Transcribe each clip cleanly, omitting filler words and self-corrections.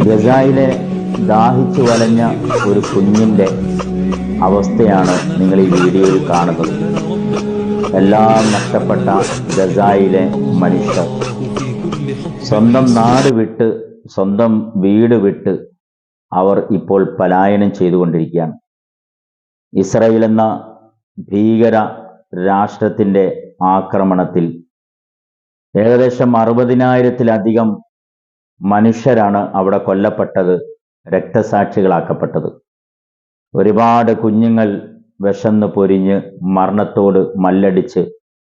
ഗസായിലെ ദാഹിച്ചു വലഞ്ഞ ഒരു കുഞ്ഞിൻ്റെ അവസ്ഥയാണ് നിങ്ങൾ ഈ വീഡിയോയിൽ കാണുന്നത്. എല്ലാം നഷ്ടപ്പെട്ട ഗസായിലെ മനുഷ്യർ സ്വന്തം നാട് വിട്ട്, സ്വന്തം വീട് വിട്ട് അവർ ഇപ്പോൾ പലായനം ചെയ്തുകൊണ്ടിരിക്കുകയാണ്. ഇസ്രായേൽ എന്ന ഭീകര രാഷ്ട്രത്തിൻ്റെ ആക്രമണത്തിൽ ഏകദേശം 60,000-ലധികം മനുഷ്യരാണ് അവിടെ കൊല്ലപ്പെട്ടത്, രക്തസാക്ഷികളാക്കപ്പെട്ടത്. ഒരുപാട് കുഞ്ഞുങ്ങൾ വിശന്ന് പൊരിഞ്ഞ് മരണത്തോട് മല്ലടിച്ച്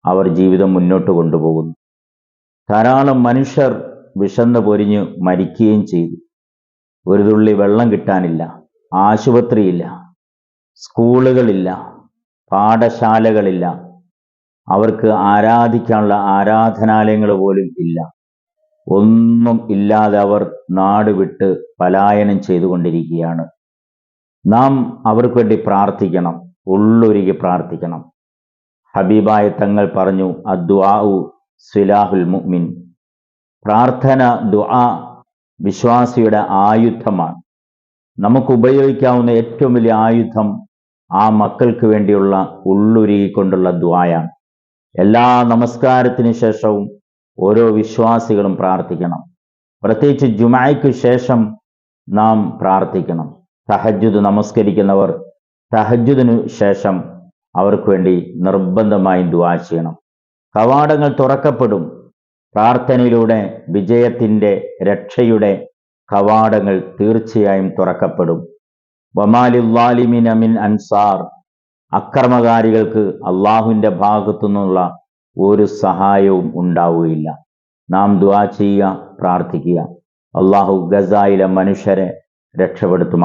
അവർ ജീവിതം മുന്നോട്ട് കൊണ്ടുപോകുന്നു. ധാരാളം മനുഷ്യർ വിശന്ന് പൊരിഞ്ഞ് മരിക്കുകയും ചെയ്തു. ഒരു തുള്ളി വെള്ളം കിട്ടാനില്ല, ആശുപത്രിയില്ല, സ്കൂളുകളില്ല, പാഠശാലകളില്ല, അവർക്ക് ആരാധിക്കാനുള്ള ആരാധനാലയങ്ങൾ പോലും ഇല്ല. ഒന്നും ഇല്ലാതെ അവർ നാട് വിട്ട് പലായനം ചെയ്തുകൊണ്ടിരിക്കുകയാണ്. നാം അവർക്ക് വേണ്ടി പ്രാർത്ഥിക്കണം, ഉള്ളൊരുക്കി പ്രാർത്ഥിക്കണം. ഹബീബായ തങ്ങൾ പറഞ്ഞു, അദ്ദുആഉ സിലാഹുൽ മുഅ്മിൻ. പ്രാർത്ഥന, ദുആ വിശ്വാസിയുടെ ആയുധമാണ്. നമുക്ക് ഉപയോഗിക്കാവുന്ന ഏറ്റവും വലിയ ആയുധം ആ മക്കൾക്ക് വേണ്ടിയുള്ള ഉള്ളൊരുക്കിക്കൊണ്ടുള്ള ദുആയാണ്. എല്ലാ നമസ്കാരത്തിന് ശേഷവും ഓരോ വിശ്വാസികളും പ്രാർത്ഥിക്കണം. പ്രത്യേകിച്ച് ജുമായ്ക്ക് ശേഷം നാം പ്രാർത്ഥിക്കണം. തഹജ്ജുദ് നമസ്കരിക്കുന്നവർ തഹജ്ജുദിനു ശേഷം അവർക്ക് വേണ്ടി നിർബന്ധമായും ദുആ ചെയ്യണം. കവാടങ്ങൾ തുറക്കപ്പെടും. പ്രാർത്ഥനയിലൂടെ വിജയത്തിൻ്റെ, രക്ഷയുടെ കവാടങ്ങൾ തീർച്ചയായും തുറക്കപ്പെടും. വമാലിദ്ദാലിമീന മിൻ അൻസാർ. അക്രമകാരികൾക്ക് അള്ളാഹുവിൻ്റെ ഭാഗത്തു നിന്നുള്ള ഒരു സഹായവും ഉണ്ടാവുകയില്ല. നാം ദുആ ചെയ്യുക, പ്രാർത്ഥിക്കുക. അള്ളാഹു ഗസായിലെ മനുഷ്യരെ രക്ഷപ്പെടുത്തുമാറാകട്ടെ.